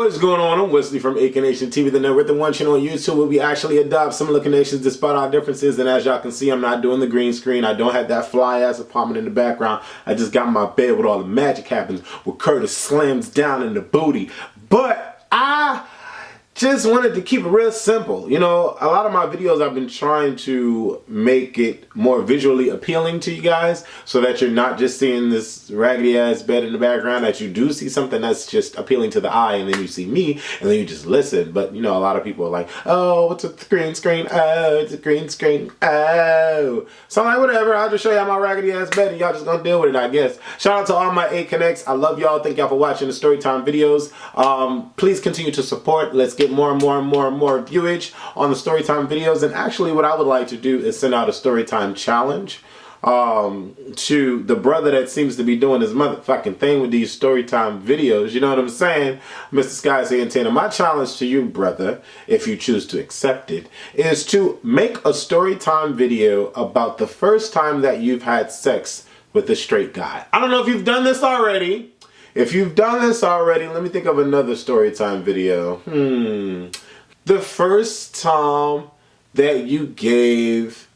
What is going on? I'm Wesley from Nation TV, the network, the one channel on YouTube where we actually adopt similar connections despite our differences. And as y'all can see, I'm not doing the green screen. I don't have that fly ass apartment in the background. I just got my bed with all the magic happens where Curtis slams down in the booty. But I just wanted to keep it real simple. You know, a lot of my videos I've been trying to make it more visually appealing to you guys so that you're not just seeing this raggedy ass bed in the background, that you do see something that's just appealing to the eye, and then you see me and then you just listen. But you know, a lot of people are like, oh, what's a green screen? Oh, it's a green screen. Oh. So I'm like, whatever, I'll just show y'all my raggedy ass bed and y'all just gonna deal with it, I guess. Shout out to all my 8 Connects. I love y'all. Thank y'all for watching the Storytime videos. Please continue to support. Let's get more and more viewage on the Storytime videos. And actually what I would like to do is send out a Storytime challenge to the brother that seems to be doing his motherfucking thing with these Storytime videos. You know what I'm saying? Mr. Sky's Antenna. My challenge to you, brother, if you choose to accept it, is to make a Storytime video about the first time that you've had sex with a straight guy. I don't know if you've done this already. If you've done this already, let me think of another Storytime video. The first time that you gave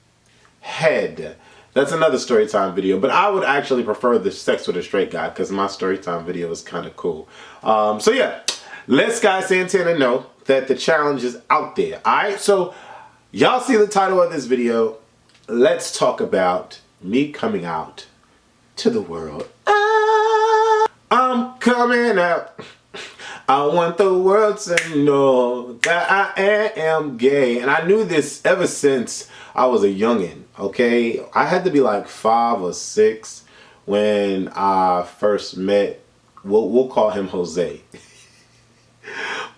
head. That's another Storytime video. But I would actually prefer the sex with a straight guy because my Storytime video is kind of cool. So yeah, let Sky Santana know that the challenge is out there. Alright, so y'all see the title of this video. Let's talk about me coming out to the world. I'm coming out. I want the world to know that I am gay. And I knew this ever since I was a youngin', okay? I had to be like 5 or 6 when I first met, we'll call him Jose.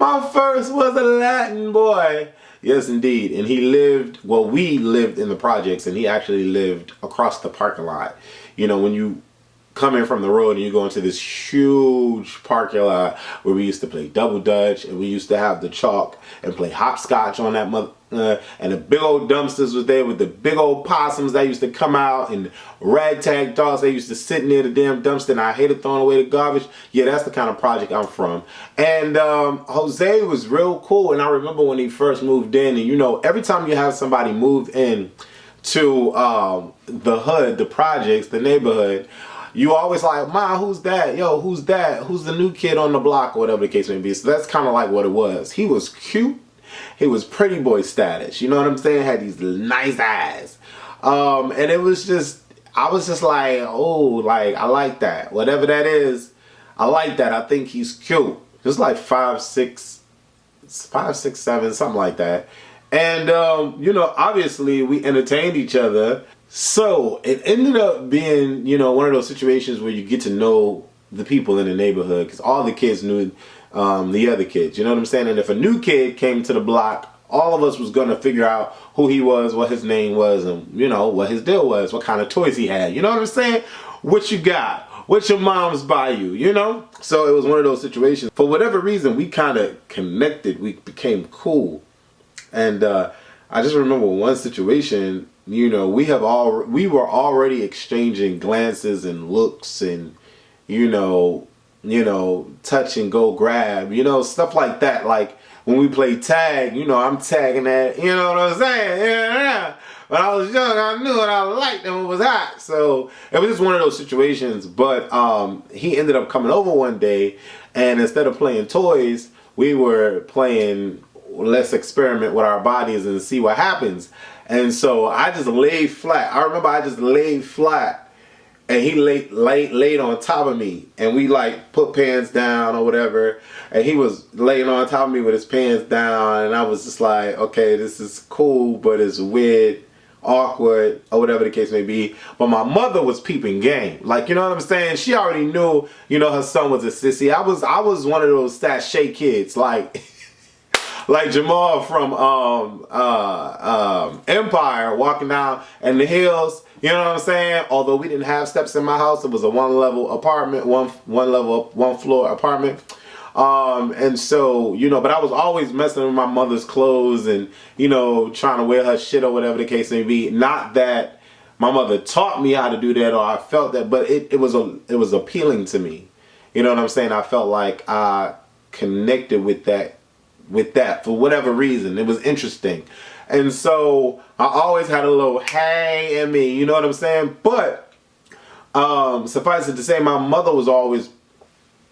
My first was a Latin boy. Yes, indeed. And he lived, well, we lived in the projects, and he actually lived across the parking lot. You know, when you come in from the road and you go into this huge parking lot where we used to play double dutch, and we used to have the chalk and play hopscotch on that and the big old dumpsters was there with the big old possums that used to come out, and ragtag dogs that used to sit near the damn dumpster, and I hated throwing away the garbage. Yeah, that's the kind of project I'm from. And Jose was real cool, and I remember when he first moved in, and you know, every time you have somebody move in to the hood, the projects, the neighborhood, you always like, Ma, who's that? Yo, who's that? Who's the new kid on the block, or whatever the case may be. So that's kind of like what it was. He was cute. He was pretty boy status. You know what I'm saying? Had these nice eyes. And it was just, I was just like, oh, like, I like that. Whatever that is, I like that. I think he's cute. Just like 5, 6, 7, something like that. And, you know, obviously we entertained each other. So it ended up being, you know, one of those situations where you get to know the people in the neighborhood, because all the kids knew the other kids, you know what I'm saying? And if a new kid came to the block, all of us was going to figure out who he was, what his name was, and, you know, what his deal was, what kind of toys he had. You know what I'm saying? What you got? What your mom's buy you, you know? So it was one of those situations. For whatever reason, we kind of connected. We became cool. And I just remember one situation. You know, we were already exchanging glances and looks, and you know, touch and go grab, you know, stuff like that. Like when we play tag, you know, I'm tagging that, you know what I'm saying? Yeah. When I was young, I knew what I liked and what was hot. So it was just one of those situations. But he ended up coming over one day, and instead of playing toys, we were playing, let's experiment with our bodies and see what happens. And so I just laid flat. I remember I just laid flat, and he laid on top of me, and we like put pants down or whatever, and he was laying on top of me with his pants down, and I was just like, okay, this is cool, but it's weird, awkward, or whatever the case may be. But my mother was peeping game. Like, you know what I'm saying? She already knew, you know, her son was a sissy. I was one of those sachet kids, like like Jamal from Empire, walking down in the hills, you know what I'm saying? Although we didn't have steps in my house, it was a one-level apartment, one floor apartment. And so, you know, but I was always messing with my mother's clothes and, you know, trying to wear her shit or whatever the case may be. Not that my mother taught me how to do that or I felt that, but it was appealing to me. You know what I'm saying? I felt like connected with that for whatever reason. It was interesting. And so I always had a little hey in me, you know what I'm saying? But suffice it to say, my mother was always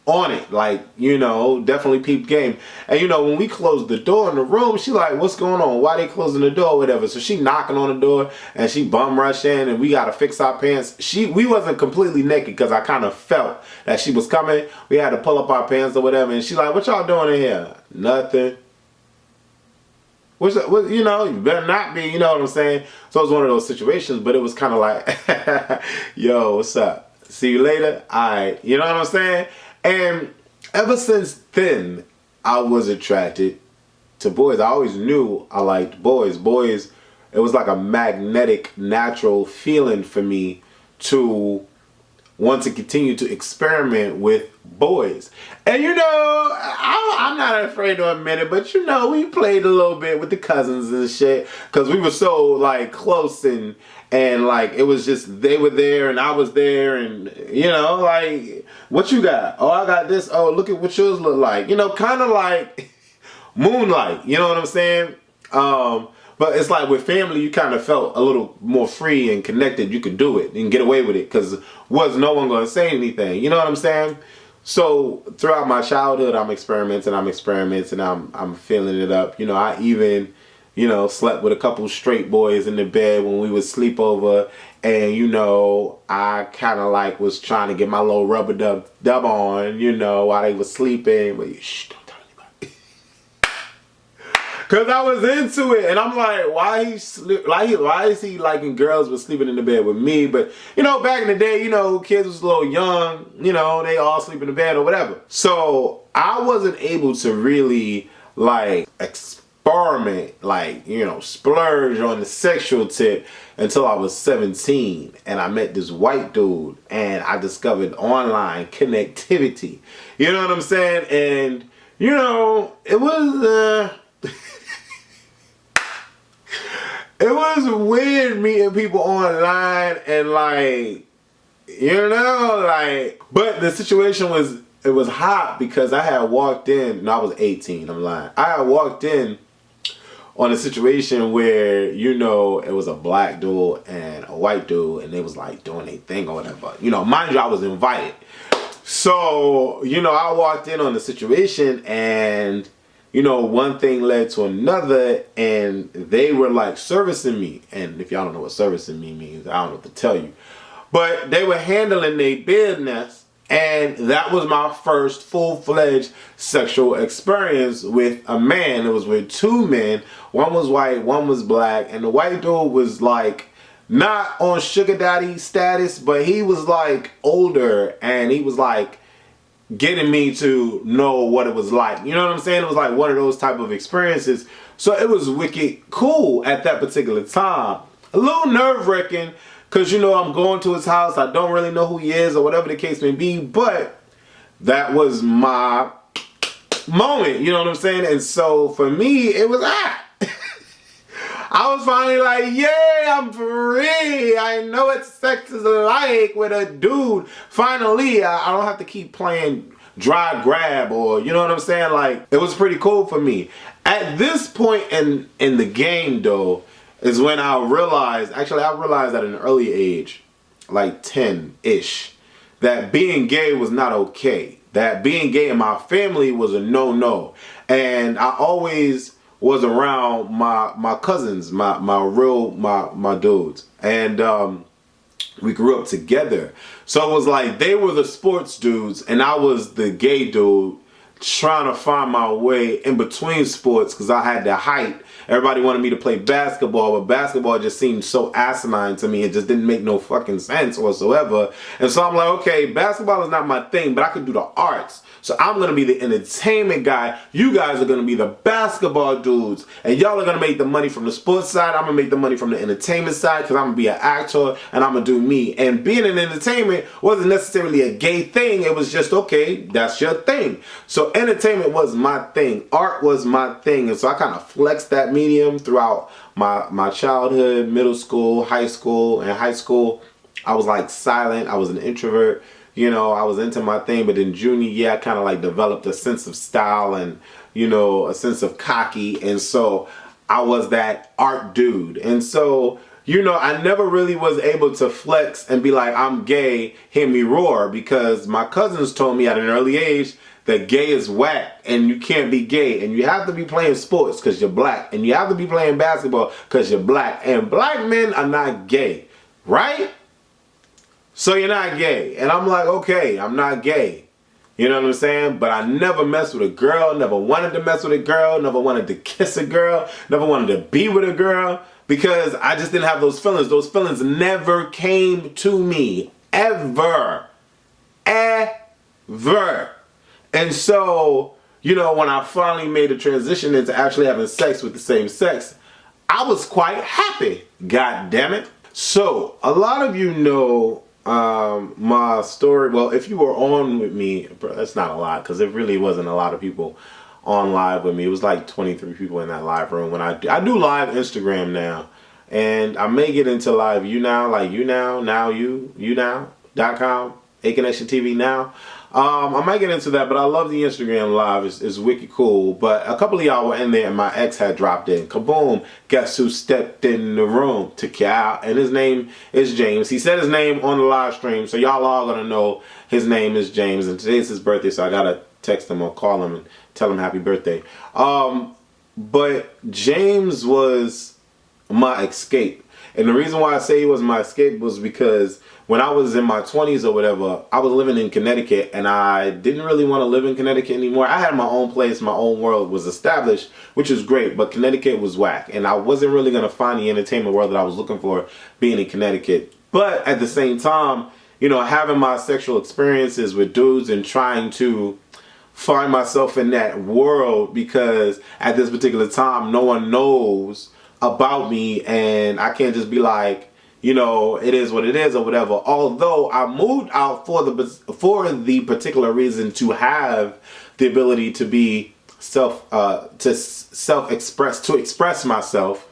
on it, like, you know, definitely peep game. And you know, when we closed the door in the room, she like, what's going on? Why they closing the door? Whatever. So she knocking on the door and she bum rush in, and we gotta fix our pants. We wasn't completely naked because I kind of felt that she was coming. We had to pull up our pants or whatever, and she like, what y'all doing in here? Nothing. What, you know, you better not be, you know what I'm saying? So it was one of those situations, but it was kind of like, yo, what's up? See you later? Alright, you know what I'm saying? And ever since then, I was attracted to boys. I always knew I liked boys. Boys, it was like a magnetic, natural feeling for me to want to continue to experiment with boys. And you know, I'm not afraid to admit it, but you know, we played a little bit with the cousins and shit, because we were so like close, and like it was just, they were there and I was there, and you know, like, what you got? Oh, I got this. Oh, look at what yours look like. You know, kind of like Moonlight, you know what I'm saying? But it's like with family, you kind of felt a little more free and connected. You could do it and get away with it because was no one going to say anything. You know what I'm saying? So throughout my childhood, I'm experimenting. I'm feeling it up. You know, I even, you know, slept with a couple straight boys in the bed when we would sleep over. And, you know, I kind of like was trying to get my little rubber dub on, you know, while they were sleeping. But shh, don't tell anybody. Cause I was into it, and I'm like, why is he liking girls but sleeping in the bed with me? But you know, back in the day, you know, kids was a little young, you know, they all sleep in the bed or whatever. So I wasn't able to really like experiment, like, you know, splurge on the sexual tip until I was 17, and I met this white dude, and I discovered online connectivity. You know what I'm saying? And you know, it was it was weird meeting people online and like, you know, like, but the situation was, it was hot because I had walked in, no, I was 18, I'm lying. I had walked in on a situation where, you know, it was a black dude and a white dude, and they was like doing their thing or whatever. You know, mind you, I was invited. So, you know, I walked in on the situation, and you know, one thing led to another, and they were like servicing me. And if y'all don't know what servicing me means, I don't know what to tell you. But they were handling their business, and that was my first full-fledged sexual experience with a man. It was with two men. One was white, one was black, and the white dude was like not on sugar daddy status, but he was like older, and he was like getting me to know what it was like. You know what I'm saying? It was like one of those type of experiences. So it was wicked cool at that particular time. A little nerve-wracking because, you know, I'm going to his house. I don't really know who he is or whatever the case may be. But that was my moment. You know what I'm saying? And so for me, it was I was finally like, yeah, I'm free. I know what sex is like with a dude. Finally, I don't have to keep playing dry grab, or, you know what I'm saying? Like, it was pretty cool for me. At this point in the game, though, is when I realized at an early age, like 10-ish, that being gay was not okay. That being gay in my family was a no-no. And I always was around my cousins, my dudes, and we grew up together. So it was like they were the sports dudes and I was the gay dude trying to find my way in between sports because I had the height. Everybody wanted me to play basketball, but basketball just seemed so asinine to me. It just didn't make no fucking sense whatsoever. And so I'm like, okay, basketball is not my thing, but I could do the arts. So I'm going to be the entertainment guy. You guys are going to be the basketball dudes. And y'all are going to make the money from the sports side. I'm going to make the money from the entertainment side because I'm going to be an actor and I'm going to do me. And being in entertainment wasn't necessarily a gay thing. It was just, okay, that's your thing. So entertainment was my thing. Art was my thing. And so I kind of flexed that medium throughout my childhood, middle school, high school. And high school, I was like silent. I was an introvert. you know, I was into my thing. But in junior year, I kind of like developed a sense of style and, you know, a sense of cocky. And so I was that art dude. And so, you know, I never really was able to flex and be like, I'm gay, hear me roar, because my cousins told me at an early age that gay is whack and you can't be gay, and you have to be playing sports because you're black, and you have to be playing basketball because you're black, and black men are not gay, right? So you're not gay. And I'm like, okay, I'm not gay. You know what I'm saying? But I never messed with a girl, never wanted to mess with a girl, never wanted to kiss a girl, never wanted to be with a girl, because I just didn't have those feelings. Those feelings never came to me. Ever. Ever. And so, you know, when I finally made a transition into actually having sex with the same sex, I was quite happy. God damn it. So, a lot of you know my story. Well, if you were on with me, that's not a lot, because it really wasn't a lot of people on live with me. It was like 23 people in that live room. When I do live Instagram now, and I may get into live YouNow, like YouNow.com, A Connection TV now. I might get into that, but I love the Instagram live. It's wicked cool. But a couple of y'all were in there, and my ex had dropped in. Kaboom! Guess who stepped in the room? To Cal, and his name is James. He said his name on the live stream, so y'all all gonna know his name is James. And today's his birthday, so I gotta text him or call him and tell him happy birthday. But James was my escape. And the reason why I say he was my escape was because when I was in my 20s or whatever, I was living in Connecticut, and I didn't really want to live in Connecticut anymore. I had my own place, my own world was established, which was great, but Connecticut was whack. And I wasn't really going to find the entertainment world that I was looking for being in Connecticut. But at the same time, you know, having my sexual experiences with dudes and trying to find myself in that world, because at this particular time, no one knows about me, and I can't just be like, you know, it is what it is or whatever. Although I moved out for the particular reason to have the ability to be express myself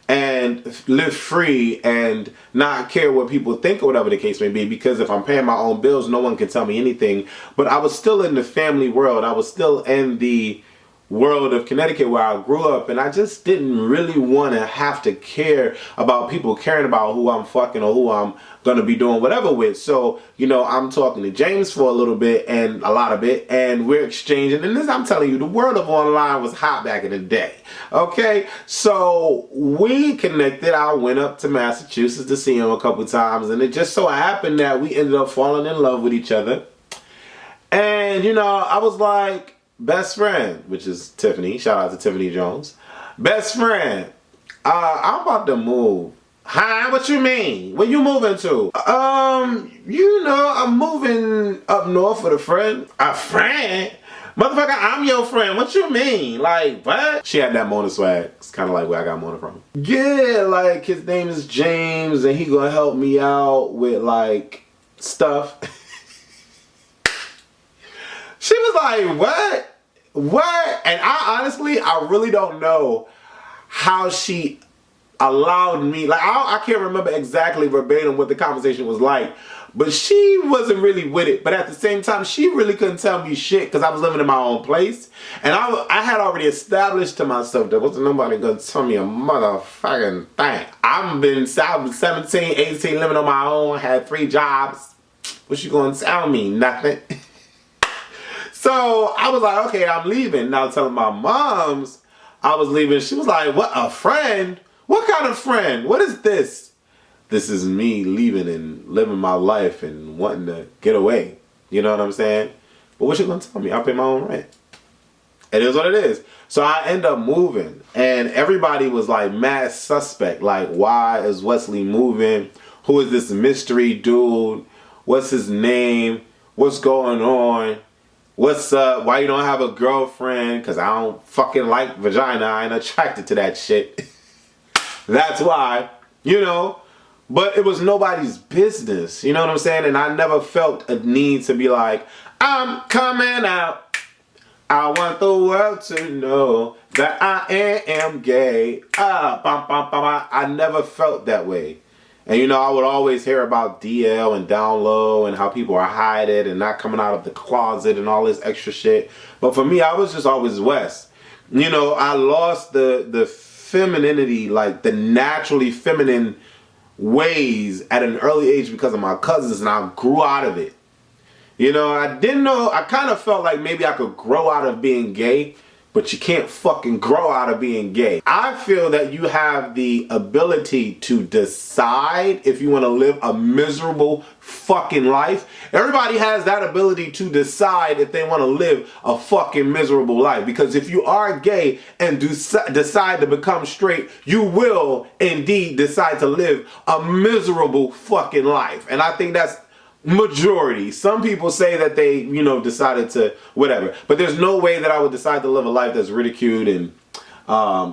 and live free and not care what people think or whatever the case may be, because if I'm paying my own bills, no one can tell me anything. But I was still in the family world. I was still in the world of Connecticut where I grew up, and I just didn't really want to have to care about people caring about who I'm fucking or who I'm gonna be doing whatever with. So, you know, I'm talking to James for a little bit and a lot of it, and we're exchanging. And this, I'm telling you, the world of online was hot back in the day. Okay, so we connected. I went up to Massachusetts to see him a couple times, and it just so happened that we ended up falling in love with each other. And, you know, I was like, best friend, which is Tiffany. Shout out to Tiffany Jones. Best friend, I'm about to move. Hi, what you mean? Where you moving to? You know, I'm moving up north with a friend. A friend? Motherfucker, I'm your friend. What you mean? Like, what? She had that Mona swag. It's kind of like where I got Mona from. Yeah, like, his name is James, and he gonna help me out with, like, stuff. She was like, what? What? And I really don't know how she allowed me. Like, I can't remember exactly verbatim what the conversation was like, but she wasn't really with it. But at the same time, she really couldn't tell me shit because I was living in my own place. And I had already established to myself that wasn't nobody going to tell me a motherfucking thing. I've been 17, 18, living on my own, had 3 jobs. What you going to tell me? Nothing. So I was like, okay, I'm leaving. Now telling my moms I was leaving. She was like, what, a friend? What kind of friend? What is this? This is me leaving and living my life and wanting to get away. You know what I'm saying? But what you gonna tell me? I pay my own rent. It is what it is. So I end up moving, and everybody was like mad suspect. Like, why is Wesley moving? Who is this mystery dude? What's his name? What's going on? What's up? Why you don't have a girlfriend? Because I don't fucking like vagina. I ain't attracted to that shit. That's why, you know. But it was nobody's business. You know what I'm saying? And I never felt a need to be like, I'm coming out. I want the world to know that I am gay. I never felt that way. And you know, I would always hear about DL and down low and how people are hiding and not coming out of the closet and all this extra shit. But for me, I was just always West. You know, I lost the femininity, like the naturally feminine ways at an early age because of my cousins, and I grew out of it. You know, I didn't know, I kind of felt like maybe I could grow out of being gay, but you can't fucking grow out of being gay. I feel that you have the ability to decide if you want to live a miserable fucking life. Everybody has that ability to decide if they want to live a fucking miserable life. Because if you are gay and decide to become straight, you will indeed decide to live a miserable fucking life. And I think that's majority. Some people say that they, you know, decided to whatever, but there's no way that I would decide to live a life that's ridiculed and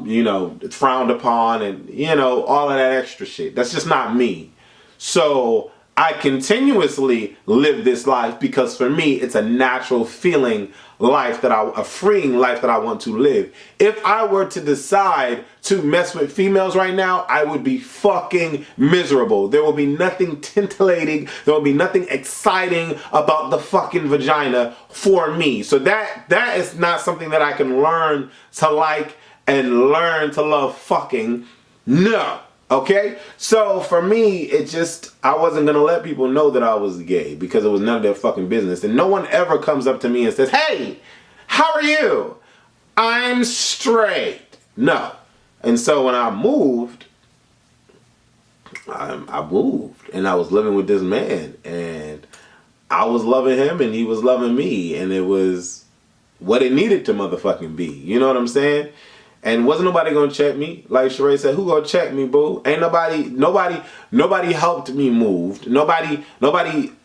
you know, frowned upon and, you know, all of that extra shit. That's just not me. So I continuously live this life because for me it's a natural feeling life, a freeing life that I want to live. If I were to decide to mess with females right now, I would be fucking miserable. There will be nothing titillating, there will be nothing exciting about the fucking vagina for me. So that is not something that I can learn to like and learn to love fucking. No. Okay? So for me, it just, I wasn't gonna let people know that I was gay because it was none of their fucking business. And no one ever comes up to me and says, hey, how are you? I'm straight. No. And so when I moved, I moved and I was living with this man and I was loving him and he was loving me, and it was what it needed to motherfucking be. You know what I'm saying? And wasn't nobody gonna check me. Like Sheree said, who gonna check me, boo? Ain't nobody helped me move. Nobody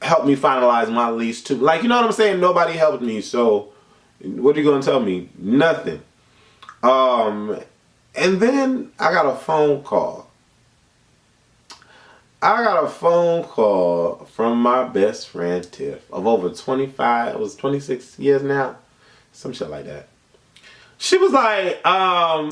helped me finalize my lease too. Like, you know what I'm saying? Nobody helped me. So what are you gonna tell me? Nothing. And then I got a phone call. I got a phone call from my best friend Tiff of over 25, it was 26 years now. Some shit like that. She was like,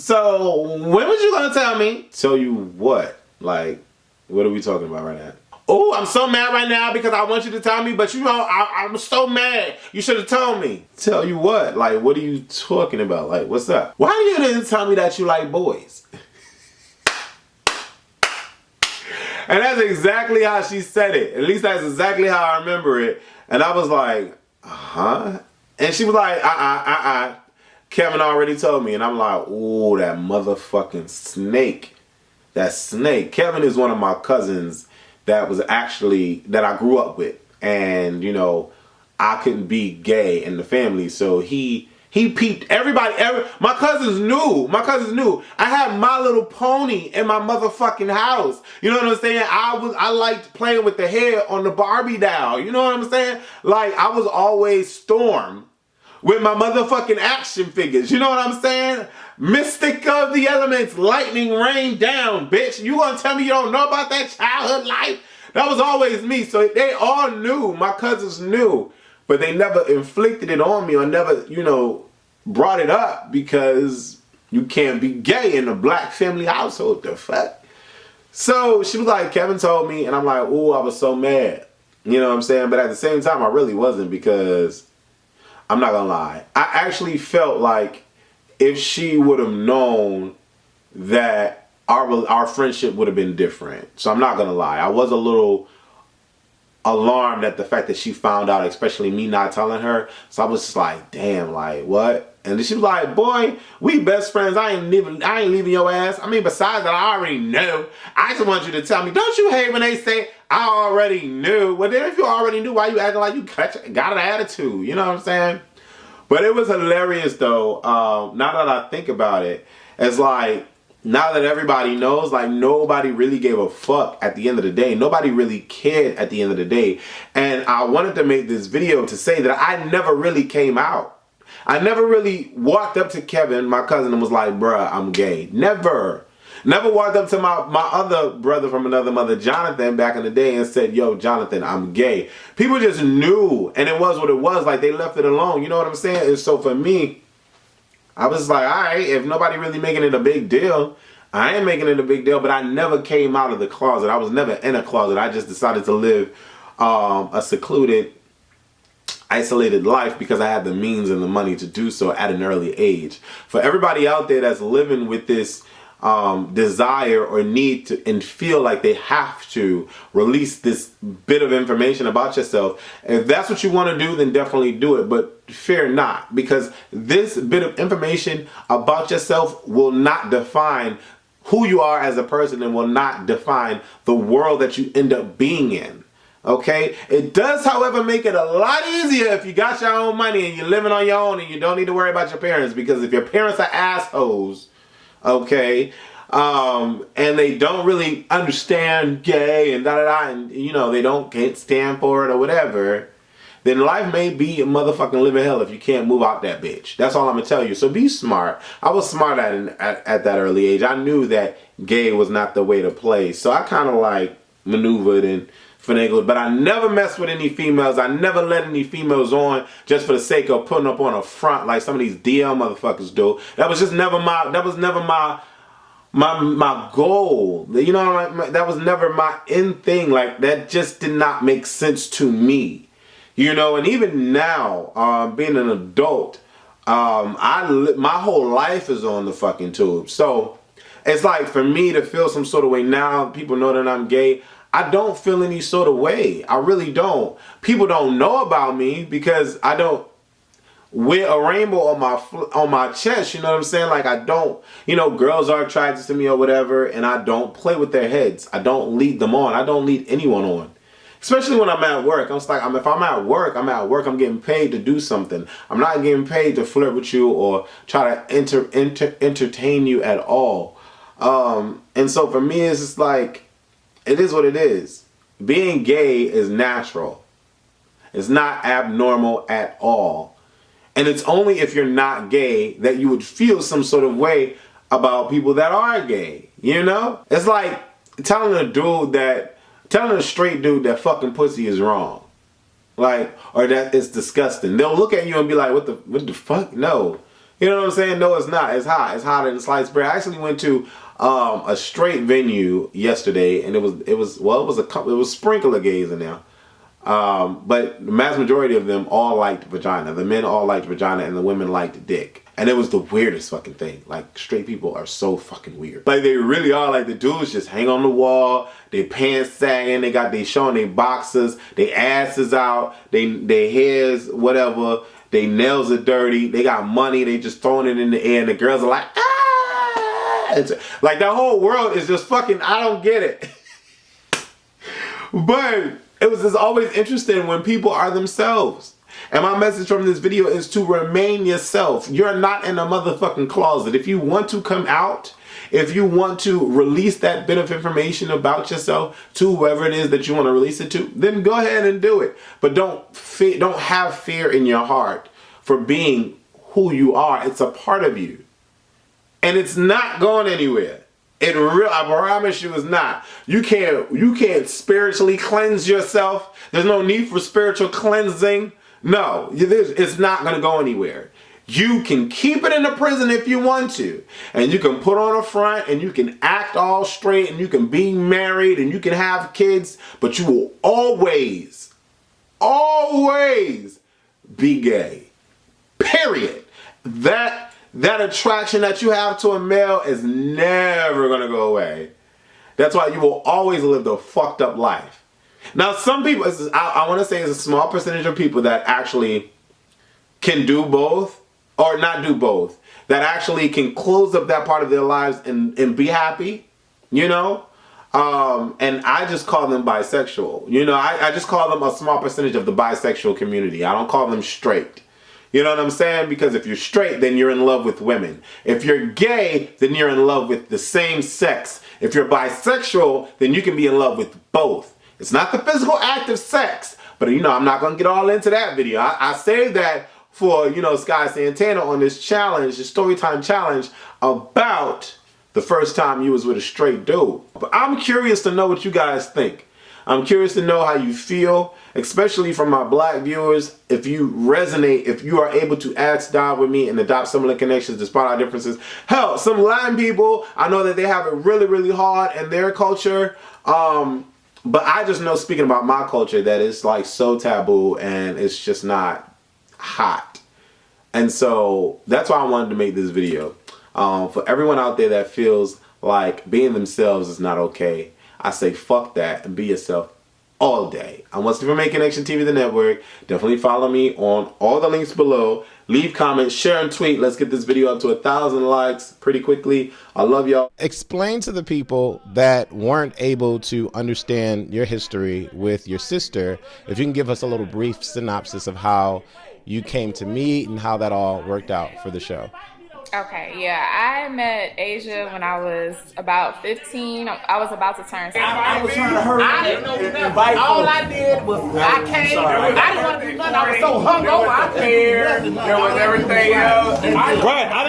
so when was you gonna tell me? Tell you what? Like, what are we talking about right now? Oh, I'm so mad right now because I want you to tell me, but you know, I'm so mad. You should have told me. Tell you what? Like, what are you talking about? Like, what's up? Why you didn't tell me that you like boys? And that's exactly how she said it. At least that's exactly how I remember it. And I was like, huh? And she was like, Kevin already told me. And I'm like, ooh, that motherfucking snake. That snake. Kevin is one of my cousins that I grew up with. And, you know, I couldn't be gay in the family. So he peeped my cousins knew. I had My Little Pony in my motherfucking house. You know what I'm saying? I liked playing with the hair on the Barbie doll. You know what I'm saying? Like, I was always Storm with my motherfucking action figures. You know what I'm saying? Mystic of the elements, lightning rain down, bitch. You gonna tell me you don't know about that childhood life? That was always me. So they all knew. My cousins knew. But they never inflicted it on me or never, you know, brought it up because you can't be gay in a black family household. The fuck? So she was like, Kevin told me, and I'm like, ooh, I was so mad. You know what I'm saying? But at the same time, I really wasn't, because I'm not gonna lie. I actually felt like if she would have known, that our friendship would have been different. So I'm not gonna lie. I was a little alarmed at the fact that she found out, especially me not telling her. So I was just like, damn, like, what? And then she was like, boy, we best friends. I ain't leaving your ass. I mean, besides that, I already know. I just want you to tell me. Don't you hate when they say, I already knew? Well, then if you already knew, why you acting like you got an attitude? You know what I'm saying? But it was hilarious, though. Now that I think about it, it's like, now that everybody knows, like, nobody really gave a fuck at the end of the day. Nobody really cared at the end of the day. And I wanted to make this video to say that I never really came out. I never really walked up to Kevin, my cousin, and was like, bruh, I'm gay. Never. Never walked up to my other brother from another mother, Jonathan, back in the day and said, yo, Jonathan, I'm gay. People just knew, and it was what it was. Like, they left it alone. You know what I'm saying? And so for me, I was like, all right, if nobody really making it a big deal, I ain't making it a big deal, but I never came out of the closet. I was never in a closet. I just decided to live a secluded, isolated life because I had the means and the money to do so at an early age. For everybody out there that's living with this desire or need to and feel like they have to release this bit of information about yourself, if that's what you want to do, then definitely do it. But fear not, because this bit of information about yourself will not define who you are as a person and will not define the world that you end up being in. Okay? It does, however, make it a lot easier if you got your own money and you're living on your own and you don't need to worry about your parents, because if your parents are assholes, okay, and they don't really understand gay and da-da-da, and you know, can't stand for it or whatever, then life may be a motherfucking living hell if you can't move out that bitch. That's all I'm gonna tell you. So be smart. I was smart at that early age. I knew that gay was not the way to play, so I kind of like maneuvered and finagled, but I never messed with any females. I never let any females on just for the sake of putting up on a front like some of these DL motherfuckers do. That was never my goal. You know, that was never my end thing. Like, that just did not make sense to me. You know, and even now, being an adult, my whole life is on the fucking tube. So it's like, for me to feel some sort of way now, people know that I'm gay, I don't feel any sort of way. I really don't. People don't know about me because I don't wear a rainbow on my chest. You know what I'm saying? Like, I don't, you know, girls are attracted to me or whatever, and I don't play with their heads. I don't lead them on. I don't lead anyone on. Especially when I'm at work. I'm just like, if I'm at work, I'm at work. I'm getting paid to do something. I'm not getting paid to flirt with you or try to entertain you at all. And so for me, it's just like, it is what it is. Being gay is natural. It's not abnormal at all. And it's only if you're not gay that you would feel some sort of way about people that are gay. You know? It's like telling a straight dude that fucking pussy is wrong. Like, or that it's disgusting. They'll look at you and be like, what the fuck? No. You know what I'm saying? No, it's not. It's hot. It's hotter than sliced bread. I actually went to a straight venue yesterday, and it was sprinkler gays in there. But the mass majority of them all liked vagina. The men all liked vagina, and the women liked dick. And it was the weirdest fucking thing. Like, straight people are so fucking weird. Like, they really are. Like, the dudes just hang on the wall, they pants sagging, they showing their boxers, they asses out, they hairs, whatever, they nails are dirty, they got money, they just throwing it in the air, and the girls are like, ah! It's, like, the whole world is just fucking, I don't get it. But it was just always interesting when people are themselves. And my message from this video is to remain yourself. You're not in a motherfucking closet. If you want to come out, if you want to release that bit of information about yourself to whoever it is that you want to release it to, then go ahead and do it. But don't have fear in your heart for being who you are. It's a part of you. And it's not going anywhere. I promise you it's not. You can't spiritually cleanse yourself. There's no need for spiritual cleansing. No, it's not going to go anywhere. You can keep it in the prison if you want to. And you can put on a front and you can act all straight and you can be married and you can have kids. But you will always be gay. Period. That attraction that you have to a male is never going to go away. That's why you will always live the fucked up life. Now, some people, I want to say it's a small percentage of people that actually can do both, or not do both, that actually can close up that part of their lives and be happy, you know? And I just call them bisexual. You know, I just call them a small percentage of the bisexual community. I don't call them straight. You know what I'm saying? Because if you're straight, then you're in love with women. If you're gay, then you're in love with the same sex. If you're bisexual, then you can be in love with both. It's not the physical act of sex. But, you know, I'm not going to get all into that video. I saved that for, you know, Sky Santana on this challenge, the Storytime challenge, about the first time you was with a straight dude. But I'm curious to know what you guys think. I'm curious to know how you feel, especially from my black viewers. If you resonate, if you are able to ask God with me and adopt similar connections despite our differences. Hell, some Latin people, I know that they have it really, really hard in their culture. But I just know, speaking about my culture, that it's like so taboo and it's just not hot. And so that's why I wanted to make this video. For everyone out there that feels like being themselves is not okay, I say fuck that and be yourself all day. I'm Wesley from Make Connection TV, the network. Definitely follow me on all the links below. Leave comments, share and tweet. Let's get this video up to 1,000 likes pretty quickly. I love y'all. Explain to the people that weren't able to understand your history with your sister, if you can give us a little brief synopsis of how you came to meet and how that all worked out for the show. Okay, yeah, I met Asia when I was about 15. I was about to turn 16. I was trying to hurry. I didn't know nothing. All I did was I came. I didn't want to do nothing. I was so hungover. I couldn't do nothing. There was everything else. Right. I didn't.